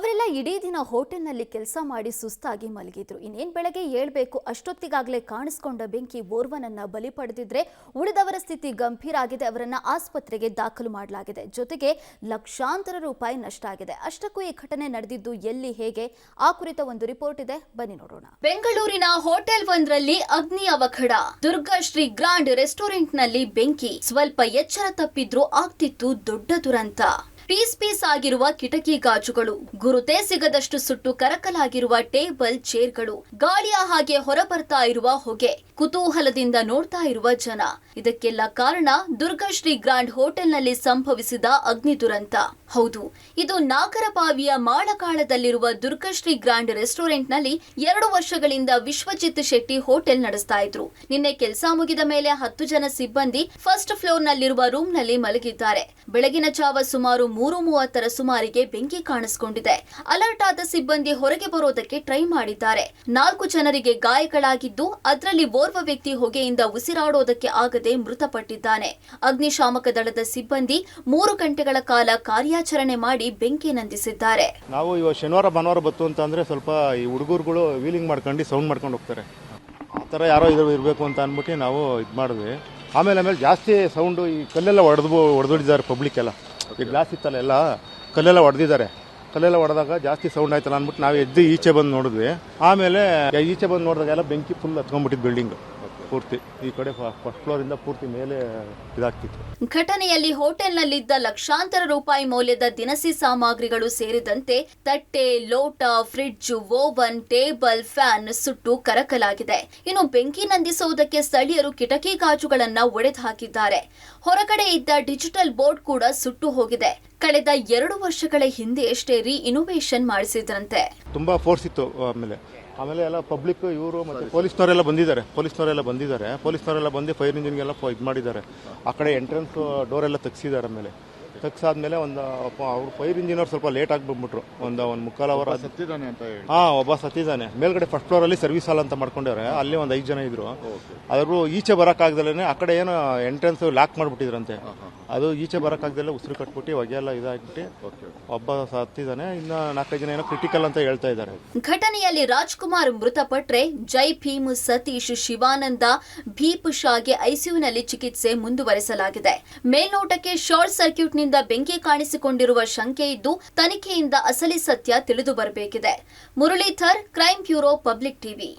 ಅವರೆಲ್ಲ ಇಡೀ ದಿನ ಹೋಟೆಲ್ನಲ್ಲಿ ಕೆಲಸ ಮಾಡಿ ಸುಸ್ತಾಗಿ ಮಲಗಿದ್ರು. ಇನ್ನೇನು ಬೆಳಗ್ಗೆ ಏಳಬೇಕು ಅಷ್ಟೊತ್ತಿಗಾಗಲೇ ಕಾಣಿಸ್ಕೊಂಡ ಬೆಂಕಿ ಓರ್ವನನ್ನ ಬಲಿ ಪಡೆದಿದ್ರೆ ಉಳಿದವರ ಸ್ಥಿತಿ ಗಂಭೀರ ಆಗಿದೆ. ಅವರನ್ನ ಆಸ್ಪತ್ರೆಗೆ ದಾಖಲು ಮಾಡಲಾಗಿದೆ. ಜೊತೆಗೆ ಲಕ್ಷಾಂತರ ರೂಪಾಯಿ ನಷ್ಟ ಆಗಿದೆ. ಅಷ್ಟಕ್ಕೂ ಈ ಘಟನೆ ನಡೆದಿದ್ದು ಎಲ್ಲಿ, ಹೇಗೆ, ಆ ಕುರಿತ ಒಂದು ರಿಪೋರ್ಟ್ ಇದೆ, ಬನ್ನಿ ನೋಡೋಣ. ಬೆಂಗಳೂರಿನ ಹೋಟೆಲ್ ಒಂದರಲ್ಲಿ ಅಗ್ನಿ ಅವಘಡ. ದುರ್ಗಾಶ್ರೀ ಗ್ರಾಂಡ್ ರೆಸ್ಟೋರೆಂಟ್ನಲ್ಲಿ ಬೆಂಕಿ. ಸ್ವಲ್ಪ ಎಚ್ಚರ ತಪ್ಪಿದ್ರೂ ಆಗ್ತಿತ್ತು ದೊಡ್ಡ ದುರಂತ. ಪೀಸ್ ಆಗಿರುವ ಕಿಟಕಿ ಗಾಜುಗಳು, ಗುರುತೇ ಸಿಗದಷ್ಟು ಸುಟ್ಟು ಕರಕಲಾಗಿರುವ ಟೇಬಲ್, ಚೇರ್ಗಳು, ಗಾಳಿಯ ಹಾಗೆ ಹೊರಬರ್ತಾ ಇರುವ ಹೊಗೆ, ಕುತೂಹಲದಿಂದ ನೋಡ್ತಾ ಇರುವ ಜನ. ಇದಕ್ಕೆಲ್ಲ ಕಾರಣ ದುರ್ಗಾಶ್ರೀ ಗ್ರಾಂಡ್ ಹೋಟೆಲ್ನಲ್ಲಿ ಸಂಭವಿಸಿದ ಅಗ್ನಿ ದುರಂತ. ಹೌದು, ಇದು ನಾಗರಬಾವಿಯ ಮಾಳಕಾಳದಲ್ಲಿರುವ ದುರ್ಗಾಶ್ರೀ ಗ್ರಾಂಡ್ ರೆಸ್ಟೋರೆಂಟ್ನಲ್ಲಿ 2 ವರ್ಷಗಳಿಂದ ವಿಶ್ವಜಿತ್ ಶೆಟ್ಟಿ ಹೋಟೆಲ್ ನಡೆಸ್ತಾ ಇದ್ರು. ನಿನ್ನೆ ಕೆಲಸ ಮುಗಿದ ಮೇಲೆ 10 ಜನ ಸಿಬ್ಬಂದಿ ಫಸ್ಟ್ ಫ್ಲೋರ್ನಲ್ಲಿರುವ ರೂಮ್ನಲ್ಲಿ ಮಲಗಿದ್ದಾರೆ. ಬೆಳಗಿನ ಜಾವ ಸುಮಾರು 3:30 ಸುಮಾರಿಗೆ ಬೆಂಕಿ ಕಾಣಿಸಿಕೊಂಡಿದೆ. ಅಲರ್ಟ್ ಆದ ಸಿಬ್ಬಂದಿ ಹೊರಗೆ ಬರೋದಕ್ಕೆ ಟ್ರೈ ಮಾಡಿದ್ದಾರೆ. 4 ಜನರಿಗೆ ಗಾಯಗಳಾಗಿದ್ದು, ಅದರಲ್ಲಿ ಓರ್ವ ವ್ಯಕ್ತಿ ಹೊಗೆಯಿಂದ ಉಸಿರಾಡೋದಕ್ಕೆ ಆಗದೆ ಮೃತಪಟ್ಟಿದ್ದಾನೆ. ಅಗ್ನಿಶಾಮಕ ದಳದ ಸಿಬ್ಬಂದಿ 3 ಗಂಟೆಗಳ ಕಾಲ ಕಾರ್ಯಾಚರಣೆ ಮಾಡಿ ಬೆಂಕಿ ನಂದಿಸಿದ್ದಾರೆ. ನಾವು ಇವಾಗ ಶನಿವಾರ ಭಾನುವಾರ ಬತ್ತು ಅಂತ ಅಂದ್ರೆ ಸ್ವಲ್ಪ ಈ ಹುಡುಗರುಗಳು ವೀಲಿಂಗ್ ಮಾಡ್ಕೊಂಡು ಸೌಂಡ್ ಮಾಡ್ಕೊಂಡು ಹೋಗ್ತಾರೆ. ಆ ಥರ ಯಾರೋ ಇರಬೇಕು ಅಂತ ಅಂದ್ಬಿಟ್ಟು ನಾವು ಇದು ಮಾಡಿದ್ವಿ. ಆಮೇಲೆ ಜಾಸ್ತಿ ಸೌಂಡು, ಈ ಕಲ್ಲೆಲ್ಲ ಹೊಡೆದಿದ್ದಾರೆ ಪಬ್ಲಿಕ್ ಎಲ್ಲ. ಈ ಗ್ಲಾಸ್ ಇತ್ತಲ್ಲ ಎಲ್ಲ ಕಲ್ಲೆಲ್ಲ ಹೊಡೆದಾಗ ಜಾಸ್ತಿ ಸೌಂಡ್ ಆಯ್ತಲ್ಲ ಅಂದ್ಬಿಟ್ಟು ನಾವು ಎದ್ದು ಈಚೆ ಬಂದು ನೋಡಿದ್ವಿ. ಆಮೇಲೆ ಈಚೆ ಬಂದು ನೋಡಿದಾಗ ಎಲ್ಲ ಬೆಂಕಿ ಫುಲ್ ಹತ್ಕೊಂಡ್ಬಿಟ್ಟಿದ್ದು ಬಿಲ್ಡಿಂಗ್ ಪೂರ್ತಿ. ಈ ಕಡೆ ಫಸ್ಟ್ ಫ್ಲೋರ್ ಇಂದ ಪೂರ್ತಿ ಮೇಲೆ ಇದಾಗ್ತಿತ್ತು. ಘಟನೆಯಲ್ಲಿ ಹೋಟೆಲ್ನಲ್ಲಿದ್ದ ಲಕ್ಷಾಂತರ ರೂಪಾಯಿ ಮೌಲ್ಯದ ದಿನಸಿ ಸಾಮಗ್ರಿಗಳು ಸೇರಿದಂತೆ ತಟ್ಟೆ, ಲೋಟ, ಫ್ರಿಡ್ಜ್, ಓವನ್, ಟೇಬಲ್, ಫ್ಯಾನ್ ಸುಟ್ಟು ಕರಕಲಾಗಿದೆ. ಇನ್ನು ಬೆಂಕಿ ನಂದಿಸುವುದಕ್ಕೆ ಸ್ಥಳೀಯರು ಕಿಟಕಿ ಗಾಜುಗಳನ್ನ ಒಡೆದು ಹಾಕಿದ್ದಾರೆ. ಹೊರಗಡೆ ಇದ್ದ ಡಿಜಿಟಲ್ ಬೋರ್ಡ್ ಕೂಡ ಸುಟ್ಟು ಹೋಗಿದೆ. ಕಳೆದ 2 ವರ್ಷಗಳ ಹಿಂದೆಯಷ್ಟೇ ಇನೋವೇಷನ್ ಮಾಡಿಸಿದ್ರಂತೆ. ತುಂಬಾ ಫೋರ್ಸ್ ಇತ್ತು. ಆಮೇಲೆ ಎಲ್ಲ ಪಬ್ಲಿಕ್ ಇವರು ಮತ್ತೆ ಪೊಲೀಸ್ನವರೆಲ್ಲ ಬಂದಿದ್ದಾರೆ. ಬಂದು ಫೈರ್ ಇಂಜಿನ್ಗೆಲ್ಲ ಇದು ಮಾಡಿದ್ದಾರೆ. ಆ ಕಡೆ ಎಂಟ್ರೆನ್ಸ್ ಡೋರ್ ಎಲ್ಲ ತೆಗ್ಸಿದ್ದಾರೆ. ಆಮೇಲೆ ತೆಗ್ಸಾದ್ಮೇಲೆ ಅವ್ರು ಫೈರ್ ಇಂಜಿನಿಯರ್ ಸ್ವಲ್ಪ ಲೇಟ್ ಆಗಿ ಬಂದ್ಬಿಟ್ರು. ಒಂದು 3/4 ಅವರ್ ಸತ್ತಿದ್ದಾನೆ ಅಂತ ಹೇಳಿ. ಒಬ್ಬ ಸತ್ತಿದ್ದಾನೆ. ಮೇಲ್ಗಡೆ ಫಸ್ಟ್ ಫ್ಲೋರ್ ಅಲ್ಲಿ ಸರ್ವಿಸ್ ಹಾಲ್ ಅಂತ ಮಾಡ್ಕೊಂಡಿದ್ದಾರೆ. ಅಲ್ಲಿ ಒಂದು 5 ಜನ ಇದ್ರು. ಅವರು ಈಚೆ ಬರಕ್ಕಾಗ್ದಲೇ ಆ ಕಡೆ ಏನೋ ಎಂಟ್ರೆನ್ಸ್ ಲಾಕ್ ಮಾಡ್ಬಿಟ್ಟಿದ್ರಂತೆ. ಅದು ಈಚೆ ಬರಕ್ಕಾಗ್ದಲ್ಲ ಉಸಿರು ಕಟ್ಬಿಟ್ಟು ಹೊಗೆ ಎಲ್ಲ ಇದಾಗ್ಬಿಟ್ಟು ಒಬ್ಬ ಸತ್ತಿದ್ದಾನೆ. ಇನ್ನು 4-5 ಜನ ಏನೋ ಕ್ರಿಟಿಕಲ್ ಅಂತ ಹೇಳ್ತಾ ಇದ್ದಾರೆ. ಘಟನೆಯಲ್ಲಿ ರಾಜ್ಕುಮಾರ್ ಮೃತಪಟ್ರೆ ಜೈ ಭೀಮ್, ಸತೀಶ್, ಶಿವಾನಂದ, ಭೀಪ್ ಶಾಗೆ ಐಸಿಯುನಲ್ಲಿ ಚಿಕಿತ್ಸೆ ಮುಂದುವರೆಸಲಾಗಿದೆ. ಮೇಲ್ನೋಟಕ್ಕೆ ಶಾರ್ಟ್ ಸರ್ಕ್ಯೂಟ್ ನಿಂದ ಬೆಂಕಿ ಕಾಣಿಸಿಕೊಂಡಿರುವ ಶಂಕೆ ಇದ್ದು, ತನಿಖೆಯಿಂದ ಅಸಲಿ ಸತ್ಯ ತಿಳಿದು ಬರಬೇಕಿದೆ. Muralidhar, crime bureau, public TV.